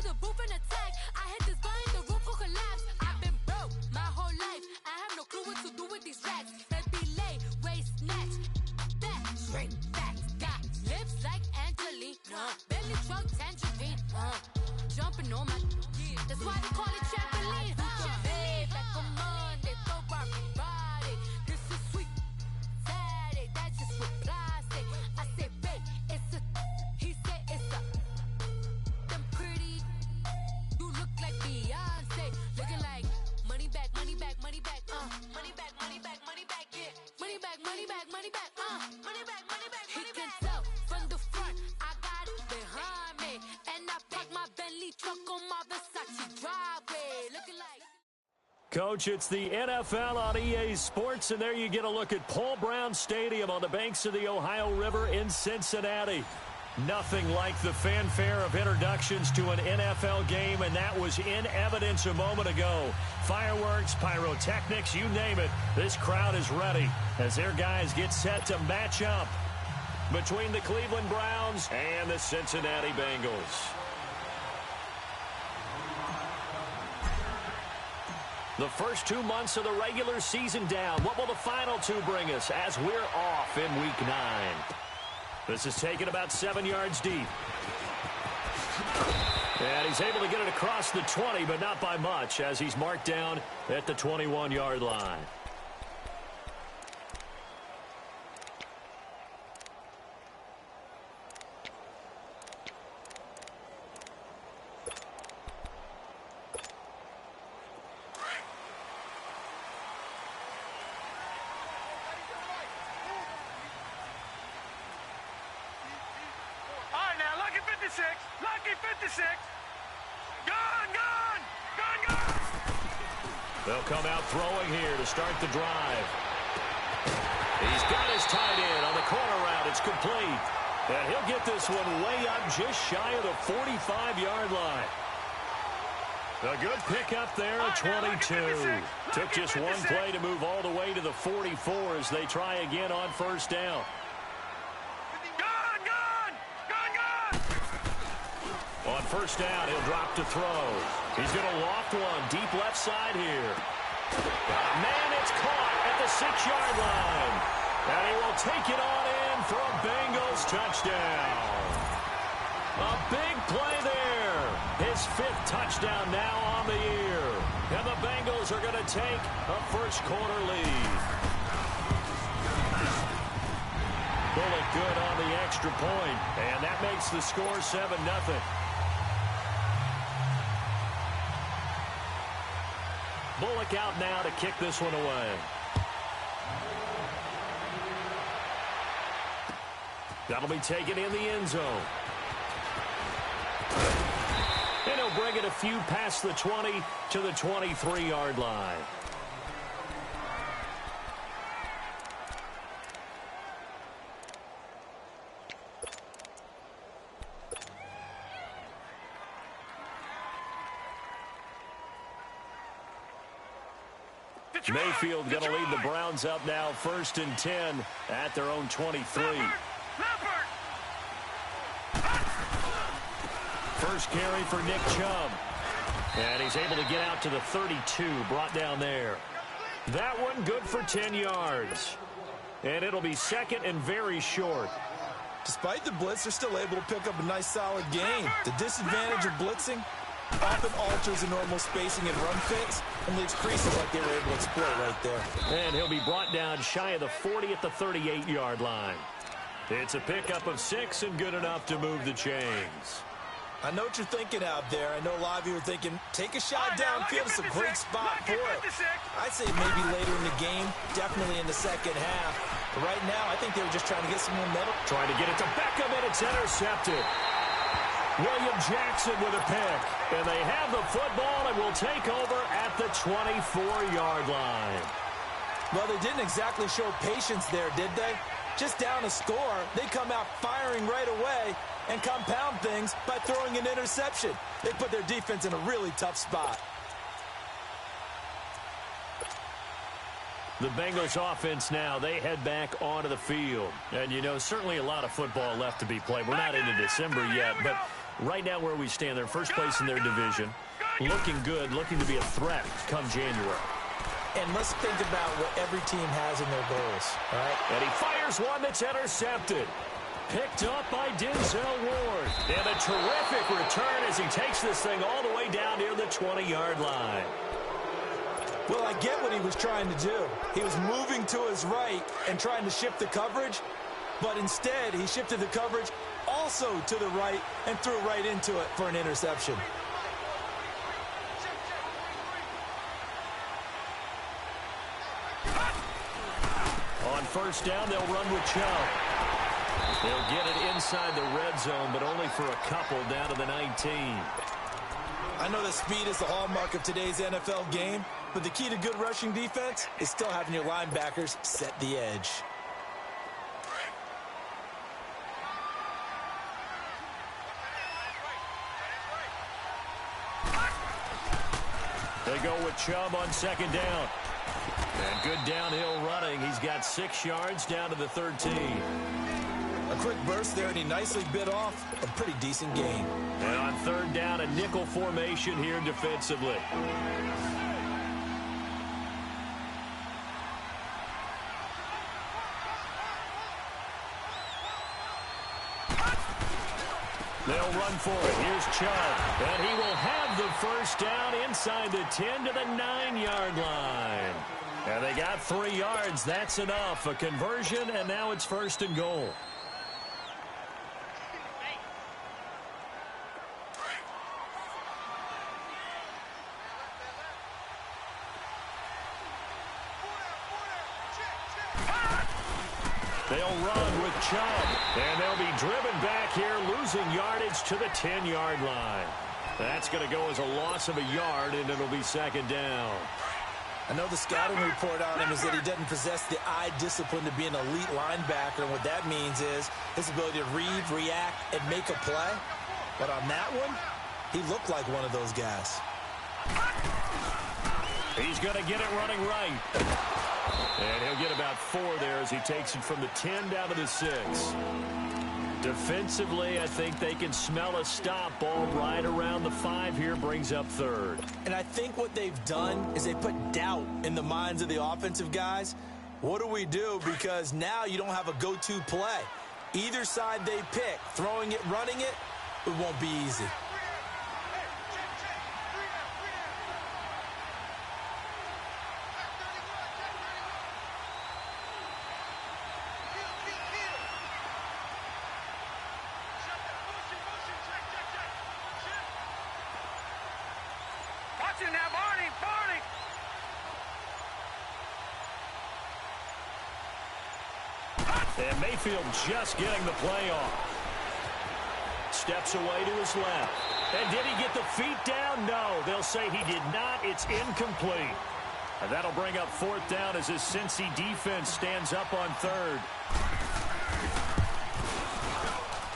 the roof and attack. I hit this button, the roof will collapse. I've been broke my whole life. I have no clue what to do with these racks. That be late, waist snatch. Back, straight back. Got lips like Angelina. Belly truck tangerine. Jumping on my. That's why they call it trampoline. Babe, like a Monday, throw Barbie body. This is sweet. Saturday, that's just what plastic. I say, babe, it's a. He said it's a. Them pretty. You look like Beyonce. Looking like money back, money back, money back. Money back, money back, money back. Yeah. Money back, money back, money back. Money back, money back, money back. He can tell from the front. I got it behind me. And I park my Bentley truck on my Versace driveway. Looking like. Coach, it's the NFL on EA Sports, and there you get a look at Paul Brown Stadium on the banks of the Ohio River in Cincinnati. Nothing like the fanfare of introductions to an NFL game, and that was in evidence a moment ago. Fireworks, pyrotechnics, you name it. This crowd is ready as their guys get set to match up between the Cleveland Browns and the Cincinnati Bengals. The first 2 months of the regular season down. What will the final two bring us as we're off in Week 9? This is taken about 7 yards deep. And he's able to get it across the 20, but not by much, as he's marked down at the 21-yard line. Lucky 56. Gone, gone, gone, gone. They'll come out throwing here to start the drive. He's got his tight end on the corner route. It's complete. And he'll get this one way up just shy of the 45-yard line. A good pickup there at 22. Took just one play to move all the way to the 44 as they try again on first down. On first down, he'll drop to throw. He's going to loft one deep left side here. Man, it's caught at the 6-yard line. And he will take it on in for a Bengals touchdown. A big play there. His 5th touchdown now on the year. And the Bengals are going to take a first-quarter lead. Bullock good on the extra point, and that makes the score 7-0. Bullock out now to kick this one away. That'll be taken in the end zone. And he'll bring it a few past the 20 to the 23-yard line. Mayfield going to lead the Browns up now, 1st and 10 at their own 23. First carry for Nick Chubb. And he's able to get out to the 32, brought down there. That one good for 10 yards. And it'll be 2nd and very short. Despite the blitz, they're still able to pick up a nice solid gain. The disadvantage of blitzing often alters the normal spacing and run fits and leaves creases like they were able to exploit right there. And he'll be brought down shy of the 40 at the 38-yard line. It's a pickup of 6 and good enough to move the chains. I know what you're thinking out there. I know a lot of you are thinking, take a shot downfield. It's a great spot for it. I'd say maybe later in the game, definitely in the second half. But right now, I think they were just trying to get some momentum. Trying to get it to Beckham, and it's intercepted. William Jackson with a pick. And they have the football and will take over at the 24-yard line. Well, they didn't exactly show patience there, did they? Just down a score, they come out firing right away and compound things by throwing an interception. They put their defense in a really tough spot. The Bengals offense now, they head back onto the field. And, you know, certainly a lot of football left to be played. We're not into December yet, but Right now where we stand, they're first place in their division. Looking good, looking to be a threat come January. And let's think about what every team has in their goals, all right? And he fires one that's intercepted. Picked up by Denzel Ward. And a terrific return as he takes this thing all the way down near the 20-yard line. Well, I get what he was trying to do. He was moving to his right and trying to shift the coverage, but instead he shifted the coverage also to the right and threw right into it for an interception. On first down, they'll run with Chubb. They'll get it inside the red zone, but only for a couple down to the 19. I know that speed is the hallmark of today's NFL game, but the key to good rushing defense is still having your linebackers set the edge. They go with Chubb on second down. And good downhill running. He's got 6 yards down to the 13. A quick burst there, and he nicely bit off a pretty decent gain. And on third down, a nickel formation here defensively. They'll run for it. Here's Chubb. And he will have the first down inside the 10 to the 9-yard line. And they got 3 yards. That's enough. A conversion, and now it's first and goal. They'll run with Chubb, and they'll be driven back here, losing yardage to the 10-yard line. That's going to go as a loss of a yard, and it'll be second down. I know the scouting report on him is that he doesn't possess the eye discipline to be an elite linebacker, and what that means is his ability to read, react, and make a play. But on that one, he looked like one of those guys. He's going to get it running right. And he'll get about 4 there as he takes it from the 10 down to the 6. Defensively, I think they can smell a stop. Ball right around the 5 here, brings up third. And I think what they've done is they put doubt in the minds of the offensive guys. What do we do? Because now you don't have a go-to play. Either side they pick, throwing it, running it, it won't be easy. Now, Barney! And Mayfield just getting the play off. Steps away to his left. And did he get the feet down? No. They'll say he did not. It's incomplete. And that'll bring up 4th down as his Cincy defense stands up on 3rd.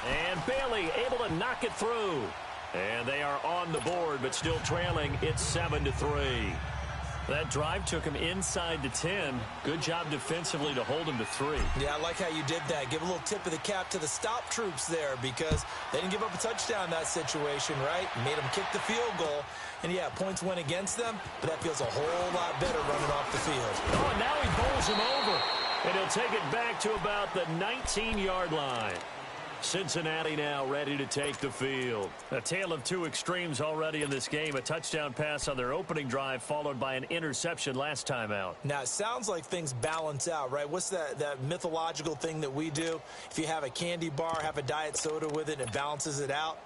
And Bailey able to knock it through. And they are on the board, but still trailing. It's 7-3. That drive took him inside the 10. Good job defensively to hold him to 3. Yeah, I like how you did that. Give a little tip of the cap to the stop troops there because they didn't give up a touchdown in that situation, right? Made them kick the field goal. And, yeah, points went against them, but that feels a whole lot better running off the field. Oh, and now he bowls him over. And he'll take it back to about the 19-yard line. Cincinnati now ready to take the field. A tale of 2 extremes already in this game. A touchdown pass on their opening drive followed by an interception last time out. Now, it sounds like things balance out, right? What's that mythological thing that we do? If you have a candy bar, have a diet soda with it, and it balances it out.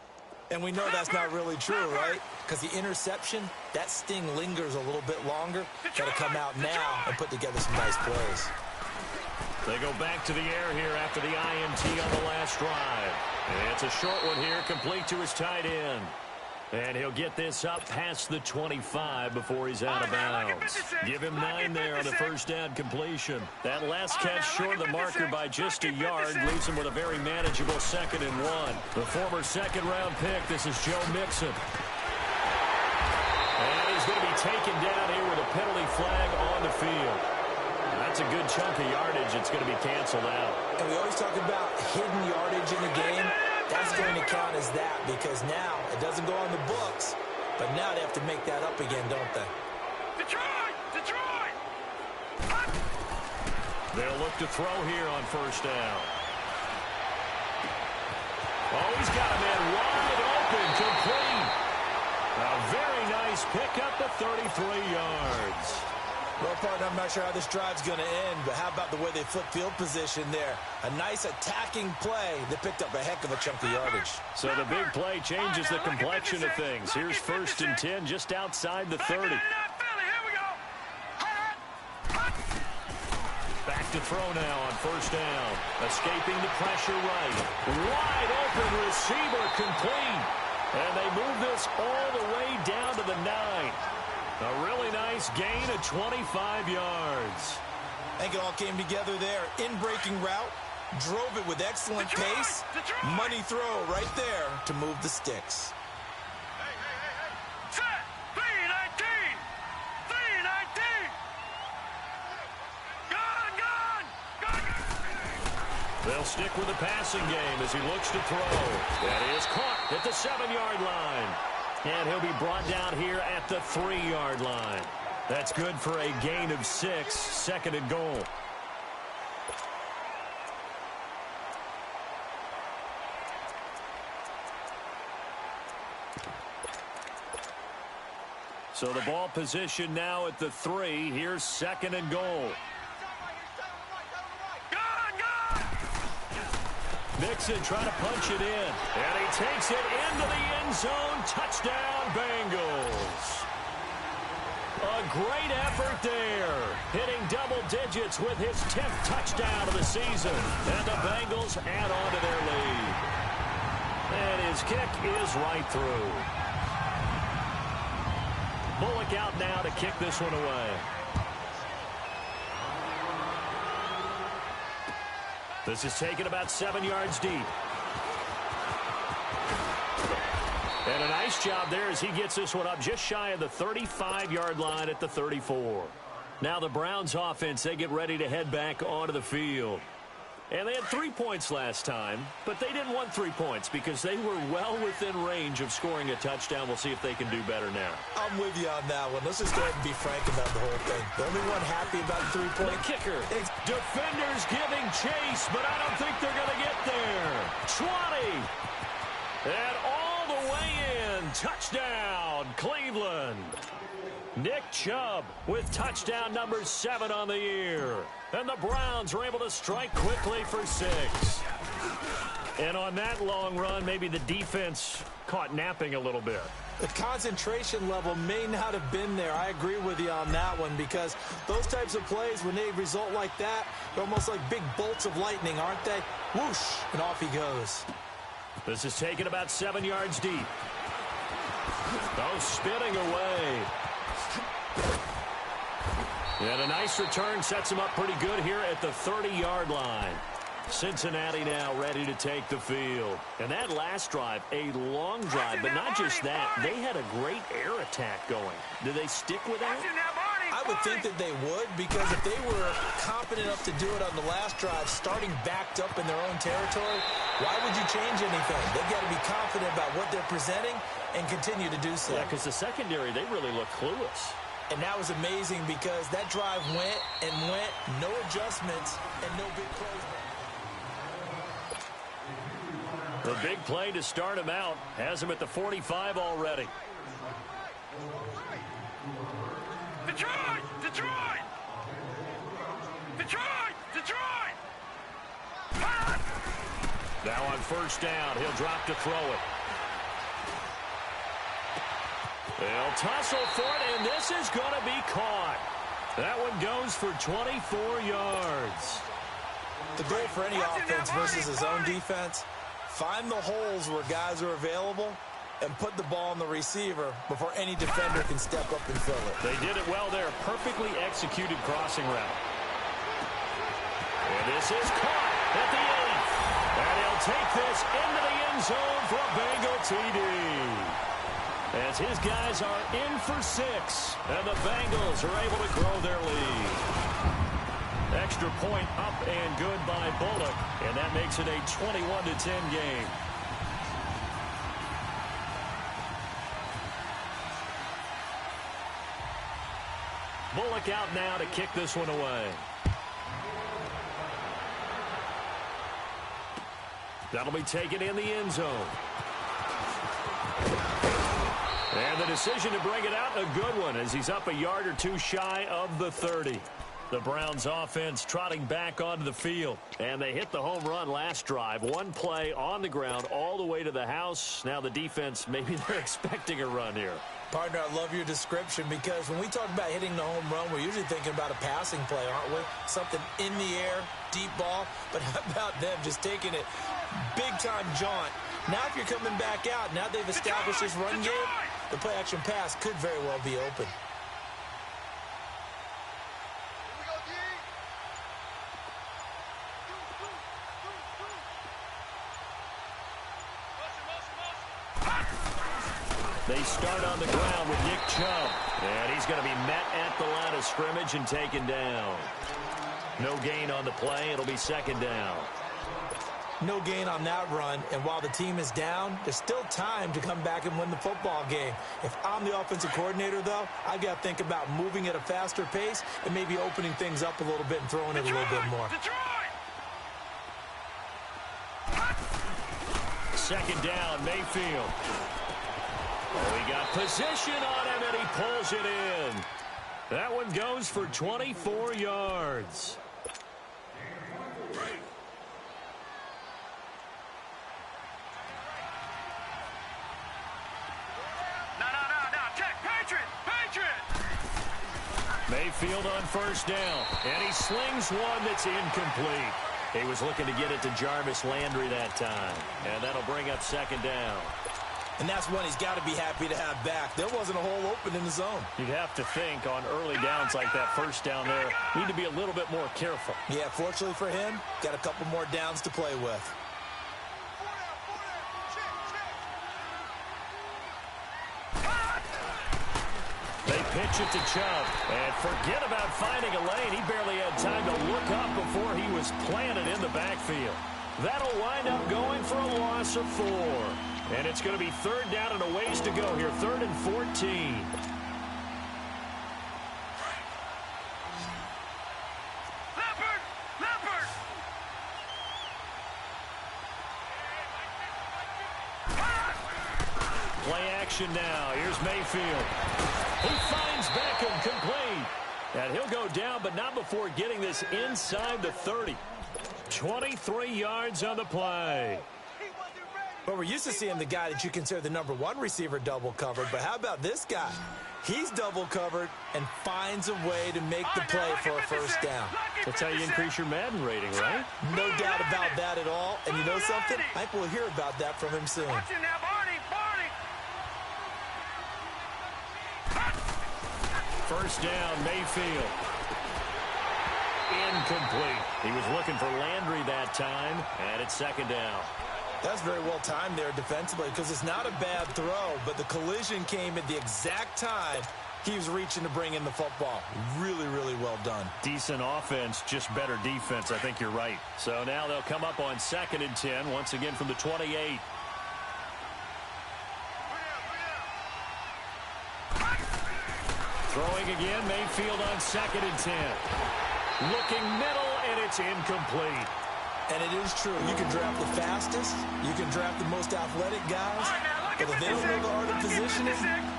And we know that's not really true, right? Because the interception, that sting lingers a little bit longer. Got to come out now and put together some nice plays. They go back to the air here after the INT on the last drive. And it's a short one here, complete to his tight end. And he'll get this up past the 25 before he's out of bounds. Give him 9 there on the first down completion. That last catch short of the marker by just a yard leaves him with a very manageable 2nd and 1. The former second-round pick, this is Joe Mixon. And he's going to be taken down here with a penalty flag on the field. That's a good chunk of yardage. It's going to be canceled out. And we always talk about hidden yardage in the game. That's going to count as that because now it doesn't go on the books, but now they have to make that up again, don't they? Detroit! Detroit! They'll look to throw here on first down. Oh, he's got a man wide open, complete. A very nice pickup of 33 yards. Well, partner, I'm not sure how this drive's going to end, but how about the way they flip field position there? A nice attacking play that picked up a heck of a chunk of yardage. So the big play changes the complexion of things. Here's 1st and 10 just outside the 30. Back to throw now on first down. Escaping the pressure right. Wide open receiver complete. And they move this all the way down to the 9. A really nice gain of 25 yards. I think it all came together there. In-breaking route, drove it with excellent pace. Money throw right there to move the sticks. Set! 3-19! 3-19! Gone! They'll stick with the passing game as he looks to throw. That is caught at the 7-yard line. And he'll be brought down here at the 3-yard line. That's good for a gain of 6, 2nd and goal. So the ball position now at the 3. Here's 2nd and goal. Mixon trying to punch it in. And he takes it into the end zone. Touchdown, Bengals. A great effort there. Hitting double digits with his 10th touchdown of the season. And the Bengals add on to their lead. And his kick is right through. Bullock out now to kick this one away. This is taken about 7 yards deep. And a nice job there as he gets this one up just shy of the 35-yard line at the 34. Now the Browns offense, they get ready to head back onto the field. And they had 3 points last time, but they didn't want 3 points because they were well within range of scoring a touchdown. We'll see if they can do better now. I'm with you on that one. Let's just go ahead and be frank about the whole thing. The only one happy about the 3-point. The kicker. Defenders giving chase, but I don't think they're going to get there. 20. And all the way in. Touchdown, Cleveland. Nick Chubb with touchdown number 7 on the year. And the Browns are able to strike quickly for 6. And on that long run, maybe the defense caught napping a little bit. The concentration level may not have been there. I agree with you on that one because those types of plays, when they result like that, they're almost like big bolts of lightning, aren't they? Whoosh, and off he goes. This is taken about 7 yards deep. Oh, spinning away. And a nice return sets him up pretty good here at the 30-yard line. Cincinnati now ready to take the field. And that last drive, a long drive, but not just that. They had a great air attack going. Do they stick with that? I would think that they would because if they were confident enough to do it on the last drive, starting backed up in their own territory, why would you change anything? They've got to be confident about what they're presenting and continue to do so. Yeah, because the secondary, they really look clueless. And that was amazing because that drive went and went, no adjustments, and no big plays. The big play to start him out has him at the 45 already. Detroit! Detroit! Detroit! Detroit! Now on first down, he'll drop to throw it. They'll tussle for it, and this is going to be caught. That one goes for 24 yards. The goal for any offense versus his own defense, find the holes where guys are available and put the ball on the receiver before any defender can step up and fill it. They did it well there. Perfectly executed crossing route. And this is caught at the 8th. And he'll take this into the end zone for a Bengal TD. As his guys are in for 6, and the Bengals are able to grow their lead. Extra point up and good by Bullock, and that makes it a 21-10 game. Bullock out now to kick this one away. That'll be taken in the end zone. And the decision to bring it out, a good one, as he's up a yard or two shy of the 30. The Browns offense trotting back onto the field. And they hit the home run last drive. One play on the ground all the way to the house. Now the defense, maybe they're expecting a run here. Partner, I love your description because when we talk about hitting the home run, we're usually thinking about a passing play, aren't we? Something in the air, deep ball. But how about them just taking it big-time jaunt? Now if you're coming back out, now they've established this run game, the play-action pass could very well be open. They start on the ground with Nick Chubb. And he's going to be met at the line of scrimmage and taken down. No gain on the play. It'll be second down. No gain on that run, and while the team is down, there's still time to come back and win the football game. If I'm the offensive coordinator, though, I've got to think about moving at a faster pace and maybe opening things up a little bit and throwing it a little bit more. Second down, Mayfield. Oh, he got position on him, and he pulls it in. That one goes for 24 yards. Mayfield on first down, and he slings one that's incomplete. He was looking to get it to Jarvis Landry that time, and that'll bring up second down. And that's one he's got to be happy to have back. There wasn't a hole open in the zone. You'd have to think on early downs like that first down there, need to be a little bit more careful. Yeah, fortunately for him, got a couple more downs to play with. They pitch it to Chubb, and forget about finding a lane. He barely had time to look up before he was planted in the backfield. That'll wind up going for a loss of 4. And it's going to be third down and a ways to go here, 3rd and 14. Play action now. Here's Mayfield. He finds Beckham complete. And he'll go down, but not before getting this inside the 30. 23 yards on the play. But we're used to seeing the guy that you consider the #1 receiver double covered. But how about this guy? He's double covered and finds a way to make the play for a first down. That's how you increase your Madden rating, right? No doubt about that at all. And you know something? I think we'll hear about that from him soon. First down, Mayfield. Incomplete. He was looking for Landry that time, and it's second down. That's very well timed there defensively because it's not a bad throw, but the collision came at the exact time he was reaching to bring in the football. Really, really well done. Decent offense, just better defense. I think you're right. So now they'll come up on 2nd and 10, once again from the 28. Throwing again, Mayfield on 2nd and 10. Looking middle, and it's incomplete. And it is true. You can draft the fastest. You can draft the most athletic guys. But if they don't know the art of positioning,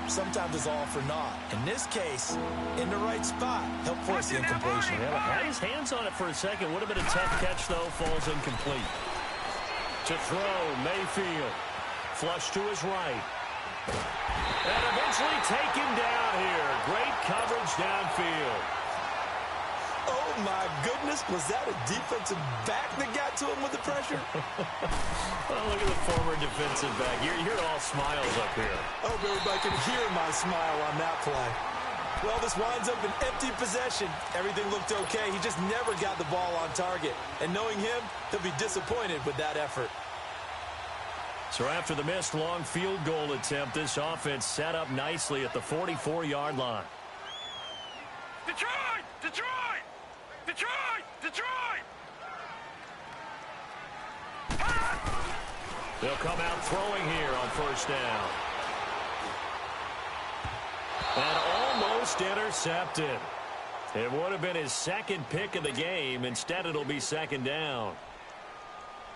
sometimes it's all for naught. In this case, in the right spot, help force the incompletion. Yeah, had his hands on it for a second. Would have been a tough catch, though. Falls incomplete. To throw, Mayfield. Flush to his right. And eventually taken down here. Great coverage downfield. Oh, my goodness. Was that a defensive back that got to him with the pressure? Well, look at the former defensive back. You're all smiles up here. I hope everybody can hear my smile on that play. Well, this winds up an empty possession. Everything looked okay. He just never got the ball on target. And knowing him, he'll be disappointed with that effort. So after the missed long field goal attempt, this offense set up nicely at the 44-yard line. Detroit! Detroit! Detroit! Detroit! They'll come out throwing here on first down. And almost intercepted. It would have been his second pick of the game. Instead, it'll be second down.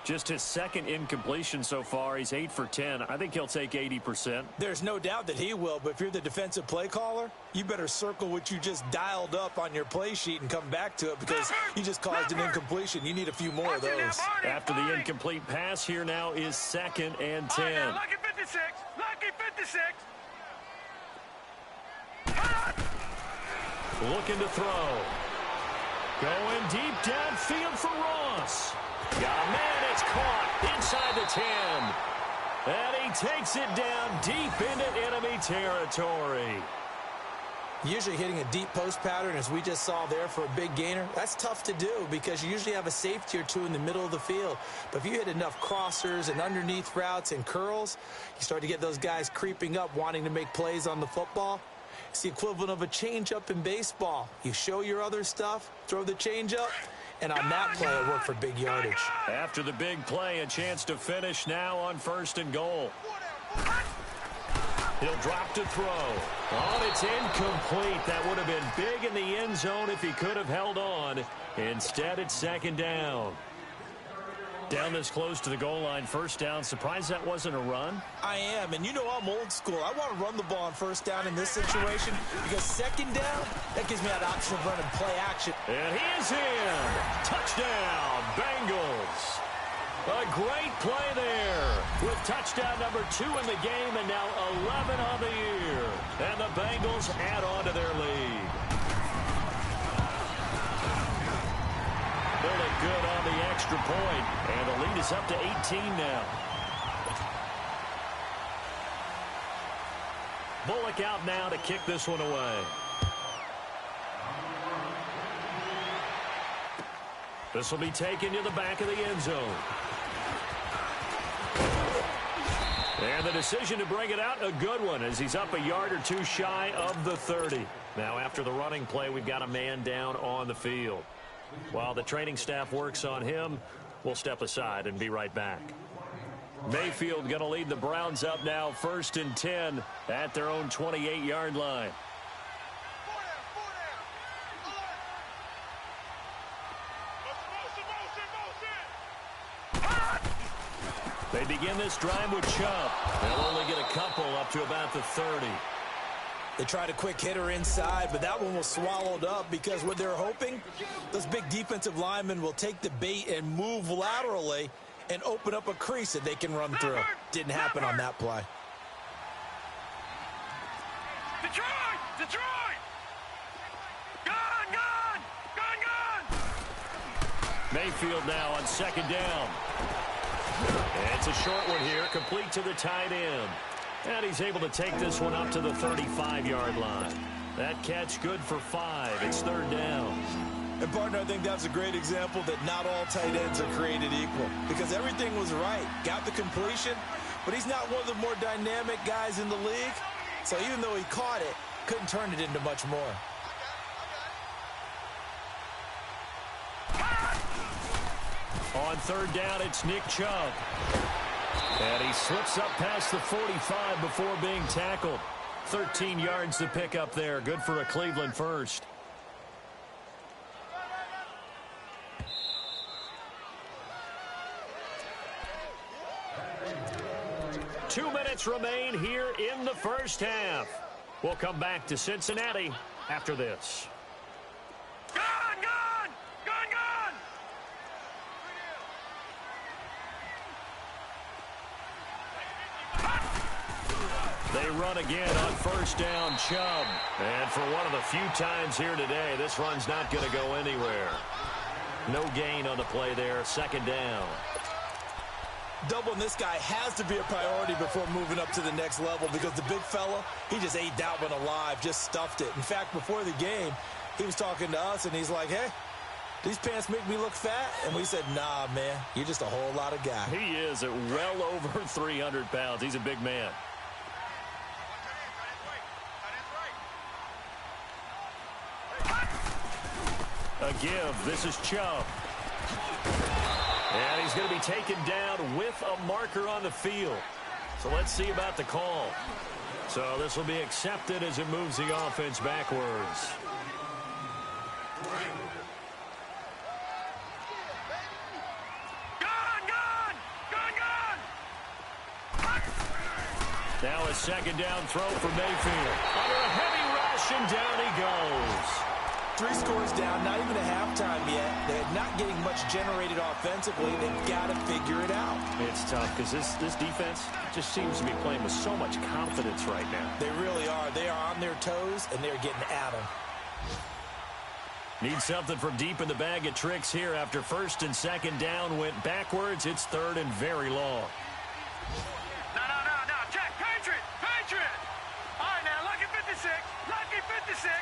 Just his second incompletion so far. He's 8 for 10. I think he'll take 80%. There's no doubt that he will, but if you're the defensive play caller, you better circle what you just dialed up on your play sheet and come back to it because you just caused an incompletion. You need a few more of those. After the incomplete pass, here now is 2nd and 10. Lucky 56. Lucky 56. Looking to throw. Going deep downfield for Ross. Got a man, it's caught inside the 10. And he takes it down deep into enemy territory. Usually hitting a deep post pattern, as we just saw there for a big gainer, that's tough to do because you usually have a safety or two in the middle of the field. But if you hit enough crossers and underneath routes and curls, you start to get those guys creeping up wanting to make plays on the football. It's the equivalent of a changeup in baseball. You show your other stuff, throw the changeup, and on that play, it worked for big yardage. After the big play, a chance to finish now on 1st and goal. He'll drop to throw. Oh, it's incomplete. That would have been big in the end zone if he could have held on. Instead, it's 2nd down. Down this close to the goal line, 1st down. Surprised that wasn't a run? I am, and you know I'm old school. I want to run the ball on 1st down in this situation because 2nd down, that gives me that option of running play action. And he is in. Touchdown, Bengals. A great play there with touchdown number 2 in the game and now 11 on the year. And the Bengals add on to their lead. Bullock good on the extra point, and the lead is up to 18 now. Bullock out now to kick this one away. This will be taken to the back of the end zone. And the decision to bring it out, a good one, as he's up a yard or two shy of the 30. Now, after the running play, we've got a man down on the field. While the training staff works on him, we'll step aside and be right back. Mayfield going to lead the Browns up now, 1st and 10 at their own 28-yard line. They begin this drive with Chubb. They'll only get a couple up to about the 30. They tried a quick hitter inside, but that one was swallowed up because what they're hoping, those big defensive linemen will take the bait and move laterally and open up a crease that they can run through. Didn't happen on that play. Detroit! Detroit! Gone! Gone! Gone! Gone! Mayfield now on 2nd down. And it's a short one here, complete to the tight end. And he's able to take this one up to the 35-yard line. That catch good for 5. It's 3rd down. And, partner, I think that's a great example that not all tight ends are created equal because everything was right. Got the completion, but he's not one of the more dynamic guys in the league. So even though he caught it, couldn't turn it into much more. On 3rd down, it's Nick Chubb. And he slips up past the 45 before being tackled. 13 yards to pick up there. Good for a Cleveland first. Two minutes remain here in the first half. We'll come back to Cincinnati after this. Gone! Gone! Gone! Gone! They run again on 1st down, Chubb. And for one of the few times here today, this run's not going to go anywhere. No gain on the play there, 2nd down. Doubling this guy has to be a priority before moving up to the next level because the big fella, he just ate that one alive, just stuffed it. In fact, before the game, he was talking to us, and he's like, hey, these pants make me look fat? And we said, nah, man, you're just a whole lot of guy. He is at well over 300 pounds. He's a big man. A give. This is Chubb. And he's going to be taken down with a marker on the field. So let's see about the call. So this will be accepted as it moves the offense backwards. Now a second down throw for Mayfield. Under a heavy rush, and down he goes. 3 scores down, not even a halftime yet. They're not getting much generated offensively. They've got to figure it out. It's tough because this defense just seems to be playing with so much confidence right now. They really are. They are on their toes, and they're getting at them. Need something from deep in the bag of tricks here after first and second down went backwards. It's third and very long. No. Check. Patriot. All right, now, lucky 56. Lucky 56.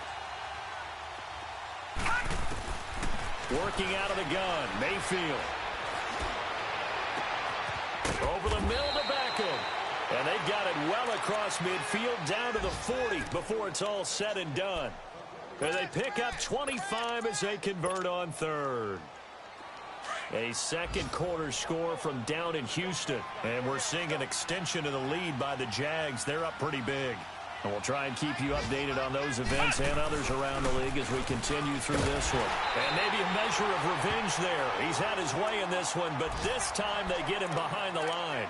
Working out of the gun, Mayfield. Over the middle to Beckham. And they've got it well across midfield down to the 40 before it's all said and done. And they pick up 25 as they convert on third. A second quarter score from down in Houston. And we're seeing an extension of the lead by the Jags. They're up pretty big. And we'll try and keep you updated on those events and others around the league as we continue through this one. And maybe a measure of revenge there. He's had his way in this one, but this time they get him behind the line.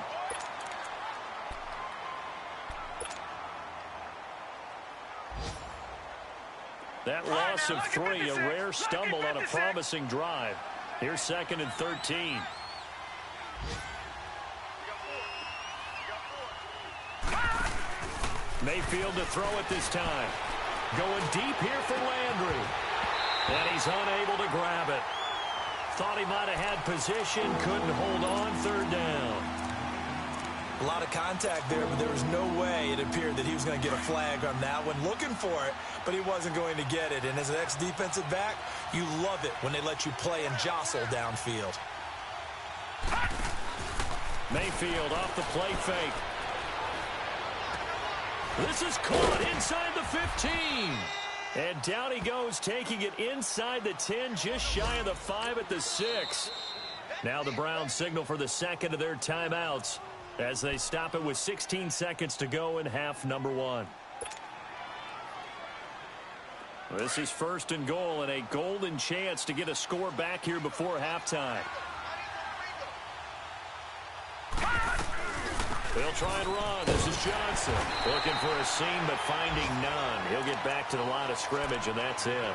That loss of 3, a rare stumble on a promising drive. Here's second and 13. Mayfield to throw it this time. Going deep here for Landry. And he's unable to grab it. Thought he might have had position, couldn't hold on, third down. A lot of contact there, but there was no way it appeared that he was going to get a flag on that one. Looking for it, but he wasn't going to get it. And as an ex-defensive back, you love it when they let you play and jostle downfield. Mayfield off the play fake. This is caught inside the 15. And down he goes, taking it inside the 10, just shy of the 5 at the 6. Now the Browns signal for the second of their timeouts as they stop it with 16 seconds to go in half number 1. This is first and goal and a golden chance to get a score back here before halftime. They'll try and run. This is Johnson. Looking for a seam, but finding none. He'll get back to the line of scrimmage, and that's it.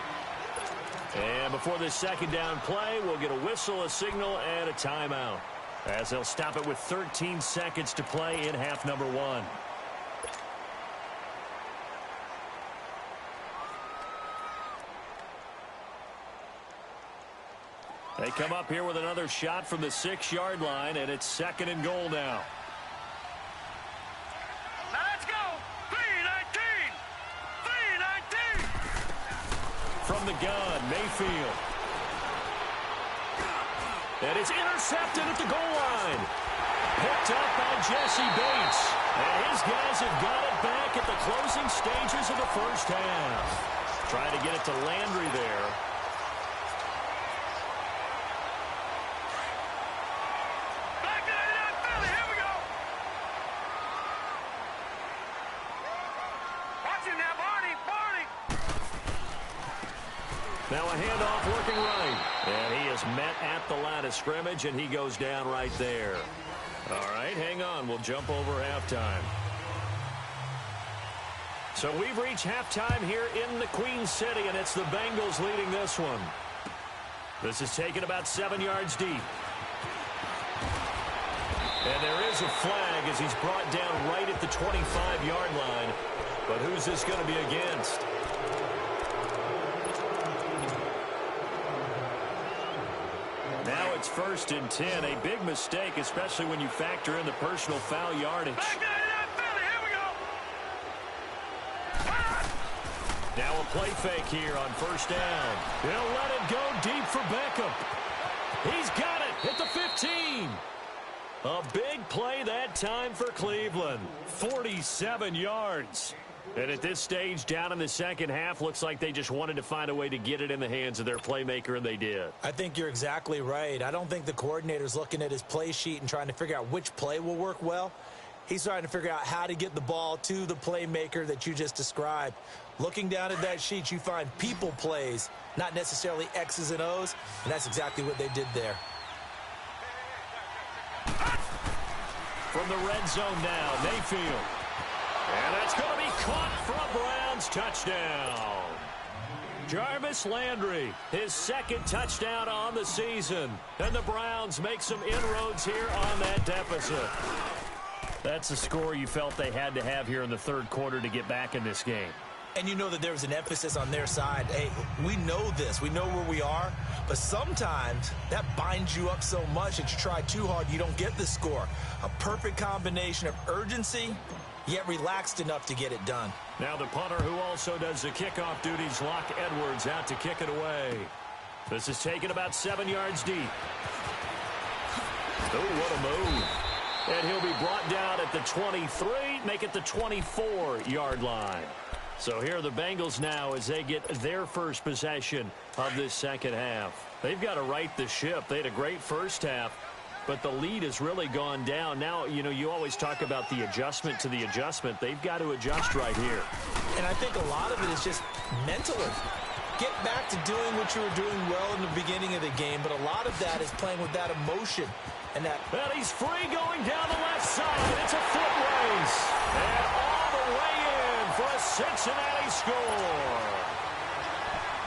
And before this second down play, we'll get a whistle, a signal, and a timeout, as they'll stop it with 13 seconds to play in half number 1. They come up here with another shot from the 6-yard line, and it's second and goal now. From the gun, Mayfield. And it's intercepted at the goal line. Picked up by Jesse Bates. And his guys have got it back at the closing stages of the first half. Trying to get it to Landry there. Back to the Philly. Here we go. Watch him now, Barney. Now a handoff working right. And he is met at the line of scrimmage, and he goes down right there. All right, hang on. We'll jump over halftime. So we've reached halftime here in the Queen City, and it's the Bengals leading this one. This is taken about 7 yards deep. And there is a flag as he's brought down right at the 25-yard line. But who's this going to be against? Now it's first and 10. A big mistake, especially when you factor in the personal foul yardage. Back to the Philly. Here we go. Now a play fake here on first down. He'll let it go deep for Beckham. He's got it at the 15. A big play that time for Cleveland. 47 yards. And at this stage, down in the second half, looks like they just wanted to find a way to get it in the hands of their playmaker, and they did. I think you're exactly right. I don't think the coordinator's looking at his play sheet and trying to figure out which play will work well. He's trying to figure out how to get the ball to the playmaker that you just described. Looking down at that sheet, you find people plays, not necessarily X's and O's, and that's exactly what they did there. From the red zone now, Mayfield. And that's going to be caught for a Browns touchdown. Jarvis Landry, his second touchdown on the season. And the Browns make some inroads here on that deficit. That's a score you felt they had to have here in the third quarter to get back in this game. And you know that there was an emphasis on their side. Hey, we know this. We know where we are. But sometimes that binds you up so much that you try too hard, you don't get the score. A perfect combination of urgency, yet relaxed enough to get it done. Now the punter who also does the kickoff duties, Locke Edwards, out to kick it away. This is taken about 7 yards deep. Oh, what a move. And he'll be brought down at the 23, make it the 24-yard line. So here are the Bengals now as they get their first possession of this second half. They've got to right the ship. They had a great first half, but the lead has really gone down. Now, you know, you always talk about the adjustment to the adjustment. They've got to adjust right here. And I think a lot of it is just mentally. Get back to doing what you were doing well in the beginning of the game, but a lot of that is playing with that emotion. And he's free going down the left side. It's a foot race. And all the way in for a Cincinnati score.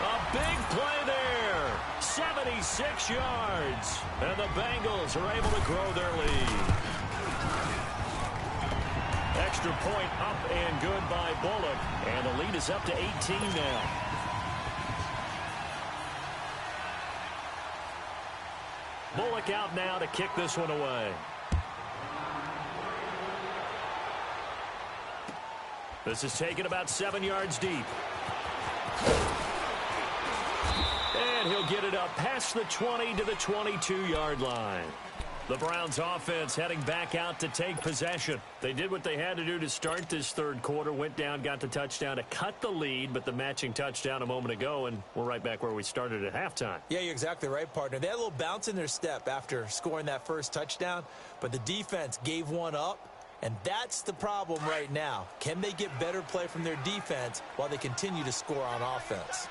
A big play there. 76 yards. And the Bengals are able to grow their lead. Extra point up and good by Bullock. And the lead is up to 18 now. Bullock out now to kick this one away. This is taken about 7 yards deep. And he'll get it up past the 20 to the 22-yard line. The Browns offense heading back out to take possession. They did what they had to do to start this third quarter. Went down, got the touchdown to cut the lead, but the matching touchdown a moment ago, and we're right back where we started at halftime. Yeah, you're exactly right, partner. They had a little bounce in their step after scoring that first touchdown, but the defense gave one up, and that's the problem right now. Can they get better play from their defense while they continue to score on offense?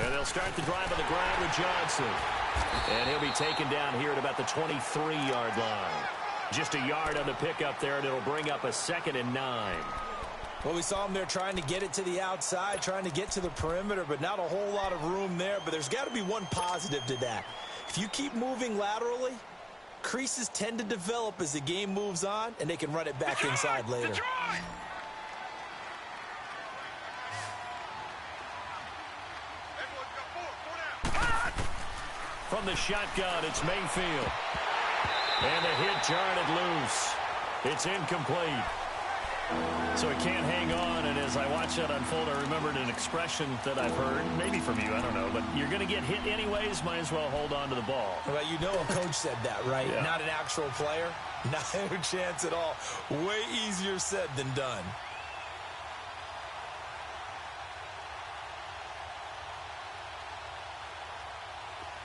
And they'll start the drive on the ground with Johnson. And he'll be taken down here at about the 23-yard line. Just a yard on the pickup there, and it'll bring up a 2nd and 9. Well, we saw him there trying to get it to the outside, trying to get to the perimeter, but not a whole lot of room there. But there's got to be one positive to that. If you keep moving laterally, creases tend to develop as the game moves on, and they can run it back inside later. From the shotgun, it's Mayfield. And the hit jarred it loose. It's incomplete. So he can't hang on, and as I watch that unfold, I remembered an expression that I've heard, maybe from you, I don't know, but you're going to get hit anyways, might as well hold on to the ball. Well, you know a coach said that, right? Yeah. Not an actual player. Not a chance at all. Way easier said than done.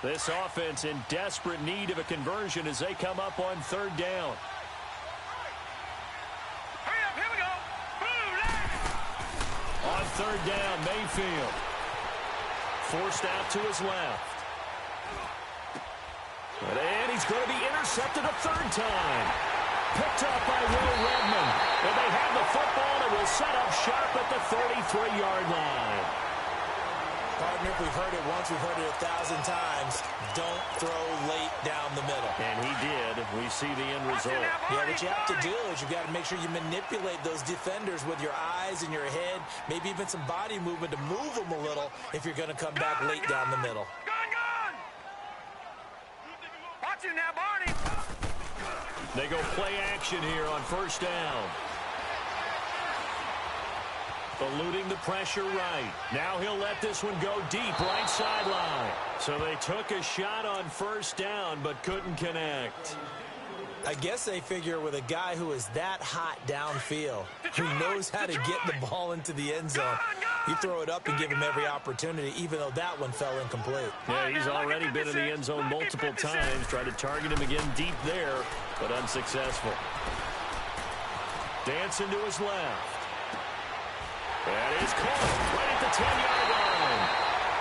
This offense in desperate need of a conversion as they come up on third down. Hurry up, here we go. On third down, Mayfield. Forced out to his left. And he's going to be intercepted a third time. Picked up by Will Redmond. And they have the football and will set up shop at the 33-yard line. Partner, if we've heard it once, we've heard it 1,000 times. Don't throw late down the middle. And he did. We see the end result. Yeah, what you have to do is you've got to make sure you manipulate those defenders with your eyes and your head, maybe even some body movement to move them a little if you're going to come back late down the middle. Gun! Watch it now, Barney. They go play action here on first down. Eluding the pressure right. Now he'll let this one go deep, right sideline. So they took a shot on first down, but couldn't connect. I guess they figure with a guy who is that hot downfield, who knows how to get the ball into the end zone, you throw it up and give him every opportunity, even though that one fell incomplete. Yeah, he's already been in the end zone multiple times. Tried to target him again deep there, but unsuccessful. Dancing to his left. That is caught right at the 10-yard line.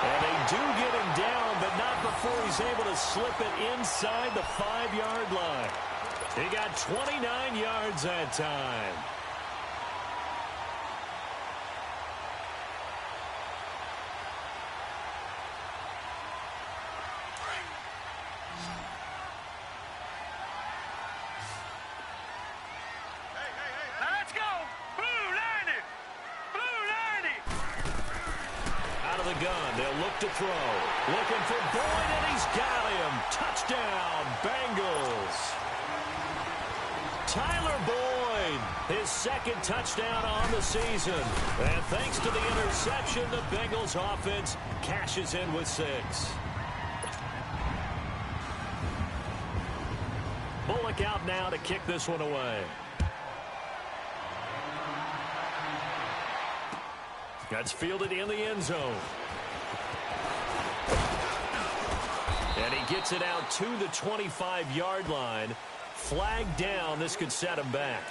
And they do get him down, but not before he's able to slip it inside the 5-yard line. He got 29 yards that time. Let's go. Blue 90. Blue 90. Out of the gun, they'll look to throw. Looking for Boyd, and he's got him. Touchdown, Bengals. Tyler Boyd, his second touchdown on the season. And thanks to the interception, the Bengals offense cashes in with 6. Bullock out now to kick this one away. That's fielded in the end zone. And he gets it out to the 25-yard line. Flag down. This could set him back.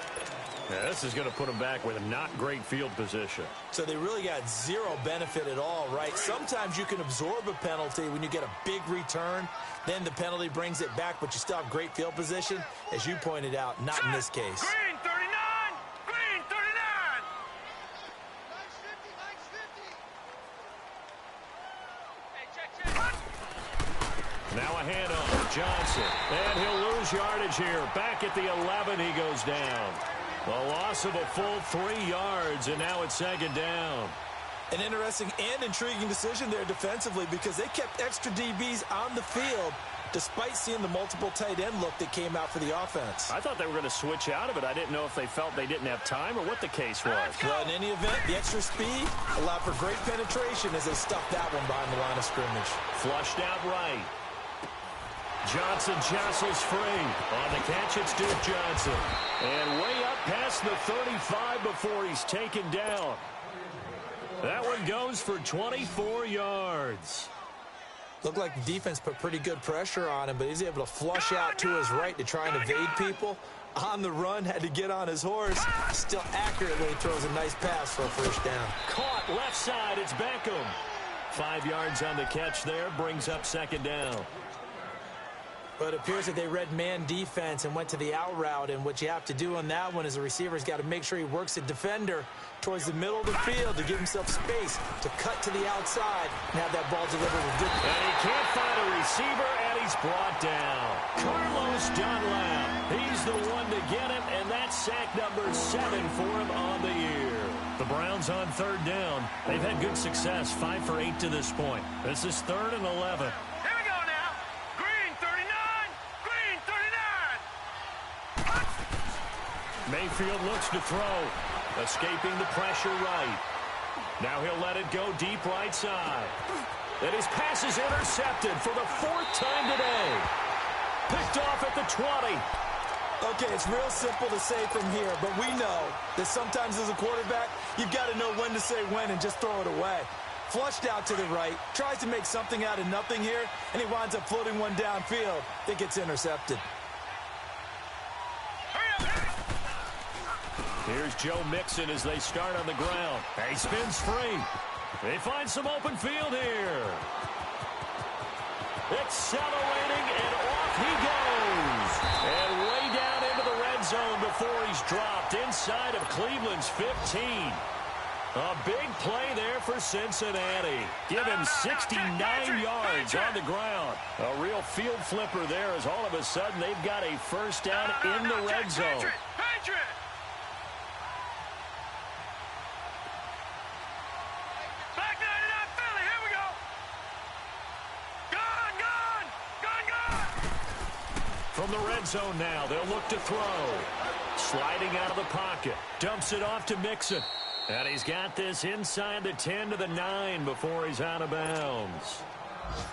Yeah, this is going to put him back with a not great field position. So they really got zero benefit at all, right? Sometimes you can absorb a penalty when you get a big return. Then the penalty brings it back, but you still have great field position. As you pointed out, not in this case. Green 39. Green 39. Now a handoff. Johnson. And he'll lose yardage here. Back at the 11, he goes down. A loss of a full 3 yards, and now it's second down. An interesting and intriguing decision there defensively because they kept extra DBs on the field despite seeing the multiple tight end look that came out for the offense. I thought they were going to switch out of it. I didn't know if they felt they didn't have time or what the case was. Well, in any event, the extra speed allowed for great penetration as they stuffed that one behind the line of scrimmage. Flushed out right. Johnson jostles free. On the catch, it's Duke Johnson. And way up past the 35 before he's taken down. That one goes for 24 yards. Looked like the defense put pretty good pressure on him, but he's able to flush out to his right to try and evade people. On the run, had to get on his horse. Still accurately throws a nice pass for a first down. Caught left side, it's Beckham. 5 yards on the catch there, brings up second down. But it appears that they read man defense and went to the out route, and what you have to do on that one is the receiver's got to make sure he works the defender towards the middle of the field to give himself space to cut to the outside and have that ball delivered with good. And he can't find a receiver, and he's brought down. Carlos Dunlap, he's the one to get him, and that's sack number 7 for him on the year. The Browns on third down. They've had good success, 5 for 8 to this point. This is 3rd and 11. Here we go now. Green 39. Green 39. Mayfield looks to throw. Escaping the pressure right. Now he'll let it go deep right side. And his pass is intercepted for the 4th time today. Picked off at the 20. Okay, it's real simple to say from here, but we know that sometimes as a quarterback, you've got to know when to say when and just throw it away. Flushed out to the right, tries to make something out of nothing here, and he winds up floating one downfield that gets intercepted. Here's Joe Mixon as they start on the ground. He spins free. They find some open field here. Accelerating, and off he goes. And way down into the red zone before he's dropped inside of Cleveland's 15. A big play there for Cincinnati. Give him 69 yards on the ground. A real field flipper there as all of a sudden they've got a first down in the red zone. Patriot. Back 99 Philly. Here we go. Gone. From the red zone now, they'll look to throw. Sliding out of the pocket. Dumps it off to Mixon. And he's got this inside the 10 to the 9 before he's out of bounds.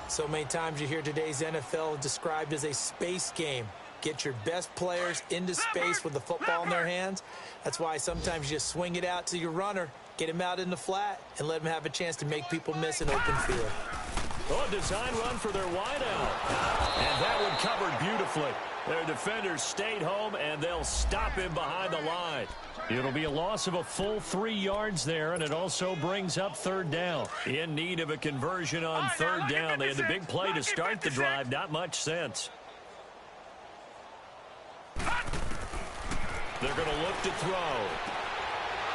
So many times you hear today's NFL described as a space game. Get your best players into space with the football in their hands. That's why sometimes you just swing it out to your runner, get him out in the flat, and let him have a chance to make people miss an open field. Oh, a design run for their wideout. And that one covered beautifully. Their defenders stayed home, and they'll stop him behind the line. It'll be a loss of a full 3 yards there, and it also brings up third down. In need of a conversion on third down. They had the big play to start the drive. Not much sense. They're going to look to throw.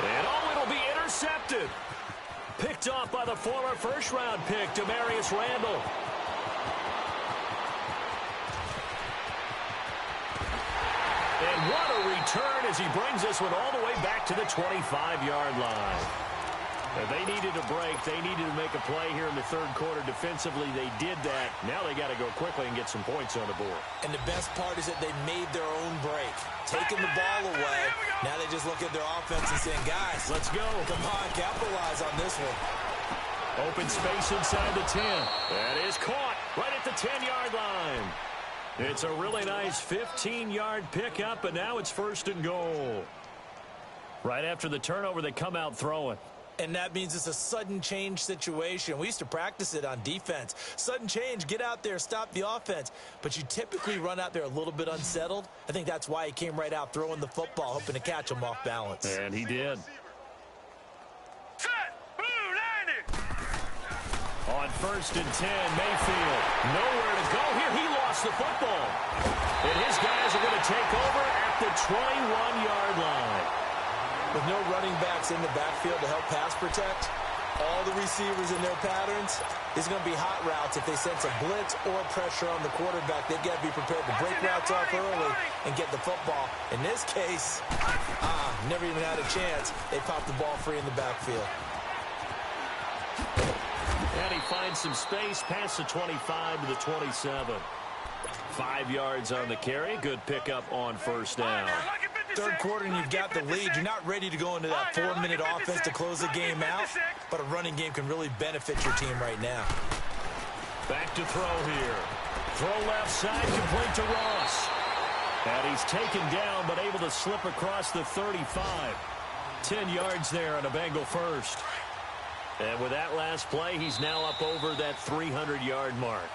And it'll be intercepted. Picked off by the former first-round pick, Demarius Randall. And what a return as he brings this one all the way back to the 25-yard line. They needed a break. They needed to make a play here in the third quarter. Defensively, they did that. Now they got to go quickly and get some points on the board. And the best part is that they made their own break. Taking the ball away. Now they just look at their offense and saying, guys, let's go. Come on, capitalize on this one. Open space inside the 10. That is caught right at the 10-yard line. It's a really nice 15-yard pickup, and now it's 1st and goal. Right after the turnover, they come out throwing. And that means it's a sudden change situation. We used to practice it on defense. Sudden change, get out there, stop the offense. But you typically run out there a little bit unsettled. I think that's why he came right out throwing the football, hoping to catch him off balance. And he did. Set. Blue 90. On 1st and 10, Mayfield. Nowhere to go here. He lost the football. And his guys are going to take over at the 21-yard line. With no running backs in the backfield to help pass protect, all the receivers in their patterns, it's going to be hot routes if they sense a blitz or pressure on the quarterback. They've got to be prepared to break routes off early and get the football. In this case, never even had a chance. They popped the ball free in the backfield. And he finds some space past the 25 to the 27. 5 yards on the carry. Good pickup on 1st down. Third quarter and you've got the lead. You're not ready to go into that 4-minute offense to close the game out, but a running game can really benefit your team right now. Back to throw here. Throw left side, complete to Ross. And he's taken down, but able to slip across the 35. 10 yards there on a Bengal first. And with that last play, he's now up over that 300-yard mark.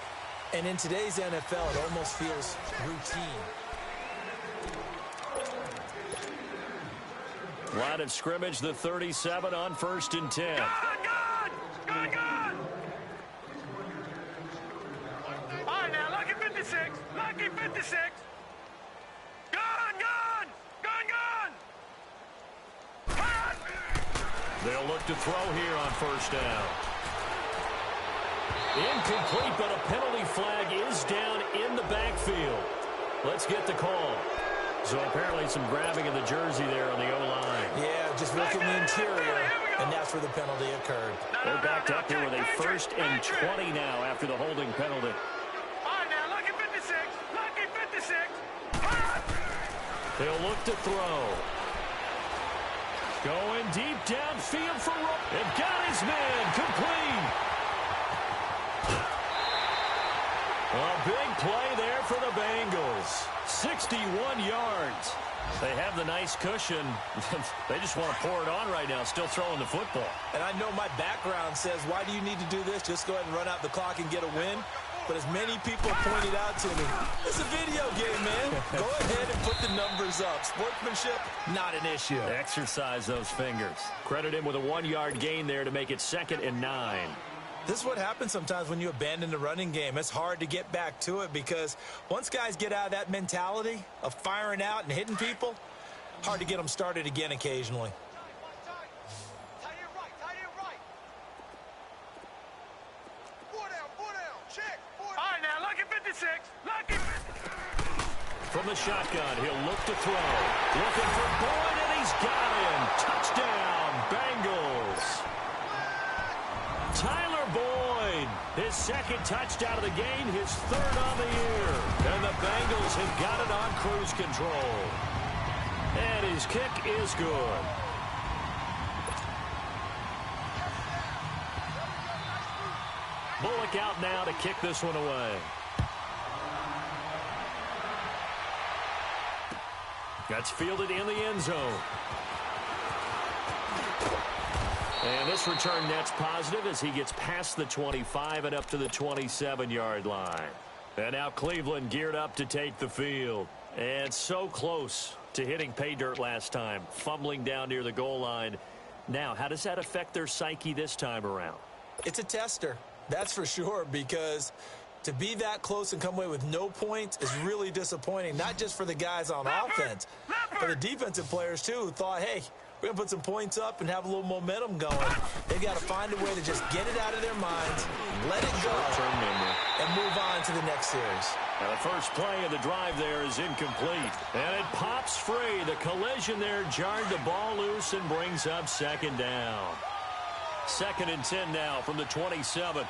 And in today's NFL, it almost feels routine. Line of scrimmage, the 37 on 1st and 10. Gun! All right, now, lucky 56. Lucky 56. Gun! They'll look to throw here on 1st down. Incomplete, but a penalty flag is down in the backfield. Let's get the call. So apparently some grabbing of the jersey there on the O-line. Yeah, just look in the interior, and that's where the penalty occurred. They're backed up here with a 1st and 20 now after the holding penalty. All right, now, lucky 56. Lucky 56. They'll look to throw. Going deep downfield for Ross. And got his man complete. A big play there for the Bengals. 61 yards. They have the nice cushion. They just want to pour it on right now, still throwing the football. And I know my background says, why do you need to do this? Just go ahead and run out the clock and get a win. But as many people pointed out to me, it's a video game, man. Go ahead and put the numbers up. Sportsmanship, not an issue. Exercise those fingers. Credit him with a 1-yard gain there to make it 2nd and 9. This is what happens sometimes when you abandon the running game. It's hard to get back to it because once guys get out of that mentality of firing out and hitting people, hard to get them started again occasionally. All right, now, lucky 56. Lucky 56. From the shotgun, he'll look to throw. Looking for Boyd, and he's got him. Touchdown, Bengals. Tyler Boyd, his 2nd touchdown of the game, his 3rd on the year. And the Bengals have got it on cruise control. And his kick is good. Bullock out now to kick this one away. That's fielded in the end zone. And this return net's positive as he gets past the 25 and up to the 27-yard line. And now Cleveland geared up to take the field. And so close to hitting pay dirt last time, fumbling down near the goal line. Now, how does that affect their psyche this time around? It's a tester, that's for sure, because To be that close and come away with no points is really disappointing, not just for the guys on offense, but the defensive players, too, who thought, hey, we're going to put some points up and have a little momentum going. They've got to find a way to just get it out of their minds, let it go, and move on to the next series. Now the first play of the drive there is incomplete. And it pops free. The collision there jarred the ball loose and brings up second down. 2nd and 10 now from the 27.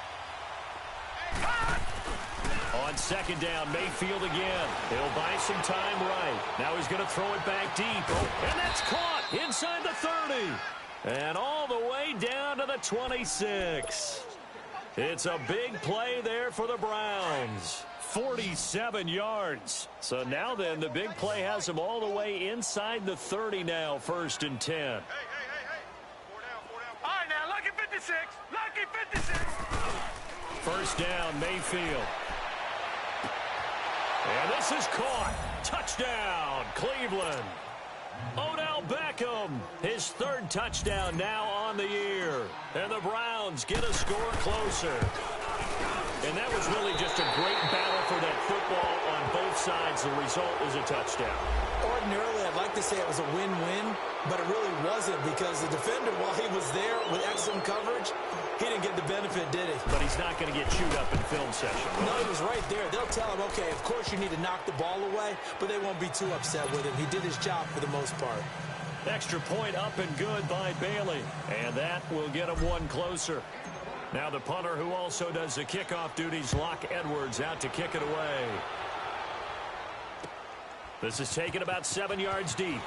On second down, Mayfield again. He'll buy some time right. Now he's going to throw it back deep. And that's caught inside the 30. And all the way down to the 26. It's a big play there for the Browns. 47 yards. So now then, the big play has them all the way inside the 30 now, 1st and 10. Hey. 4 down. All right, now, lucky 56. Lucky 56. First down, Mayfield. And this is caught. Touchdown, Cleveland. Odell Beckham, his 3rd touchdown now on the year. And the Browns get a score closer. And that was really just a great battle for that football on both sides. The result is a touchdown. Ordinarily, I'd like to say it was a win-win, but it really wasn't because the defender, while he was there with excellent coverage, he didn't get the benefit, did he? But he's not going to get chewed up in film session. Right? No, he was right there. They'll tell him, okay, of course you need to knock the ball away, but they won't be too upset with him. He did his job for the most part. Extra point up and good by Bailey. And that will get him one closer. Now the punter, who also does the kickoff duties, Locke Edwards, out to kick it away. This is taken about 7 yards deep.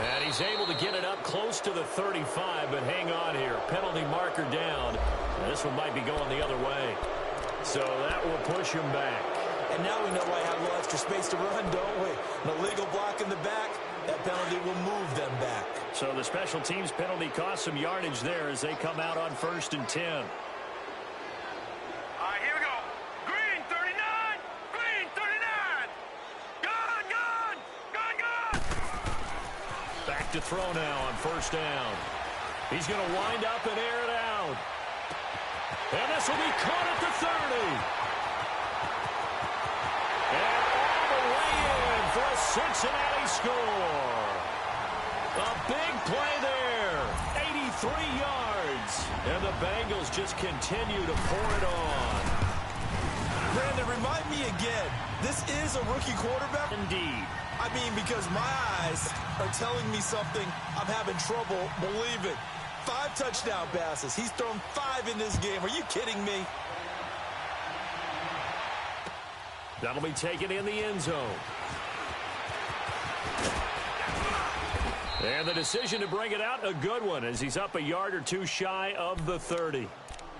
And he's able to get it up close to the 35, but hang on here. Penalty marker down. And this one might be going the other way. So that will push him back. And now we know why I have a little extra space to run, don't we? An illegal block in the back. That penalty will move them back. So the special teams penalty cost some yardage there as they come out on 1st and 10. All right, here we go. Green 39. Green 39. Gone. Back to throw now on 1st down. He's going to wind up and air it out. And this will be caught at the 30. And all the way in for a Cincinnati score. A big play there. 83 yards. And the Bengals just continue to pour it on. Brandon, remind me again, this is a rookie quarterback? Indeed. I mean, because my eyes are telling me something I'm having trouble believing. 5 touchdown passes. He's thrown 5 in this game. Are you kidding me? That'll be taken in the end zone. And the decision to bring it out, a good one, as he's up a yard or two shy of the 30.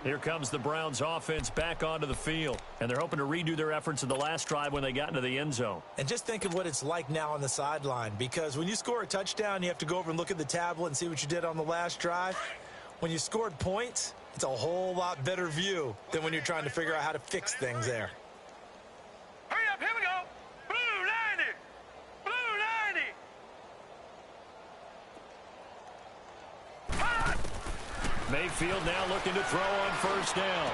Here comes the Browns offense back onto the field. And they're hoping to redo their efforts in the last drive when they got into the end zone. And just think of what it's like now on the sideline. Because when you score a touchdown, you have to go over and look at the tablet and see what you did on the last drive. When you scored points, it's a whole lot better view than when you're trying to figure out how to fix things there. Hurry up, here we go. Blue 90. Blue 90. Hot. Mayfield now looking to throw on 1st down.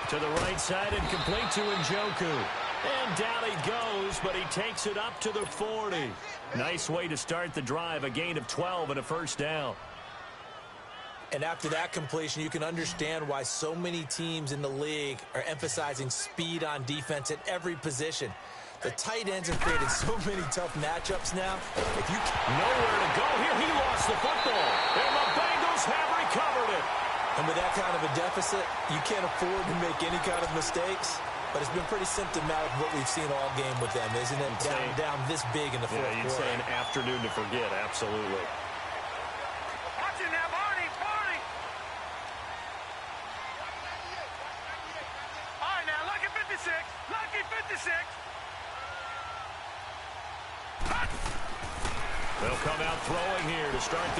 To the right side and complete to Njoku. And down he goes, but he takes it up to the 40. Nice way to start the drive, a gain of 12 and a 1st down. And after that completion, you can understand why so many teams in the league are emphasizing speed on defense at every position. The tight ends have created so many tough matchups now. If you nowhere to go here, he lost the football. And the Bengals have recovered it. And with that kind of a deficit, you can't afford to make any kind of mistakes. But it's been pretty symptomatic of what we've seen all game with them, isn't it? Down this big in the fourth quarter. Yeah, you'd say an afternoon to forget, absolutely. Watch it now, Barney. All right, now, lucky 56. Lucky 56. They'll come out throwing here to start the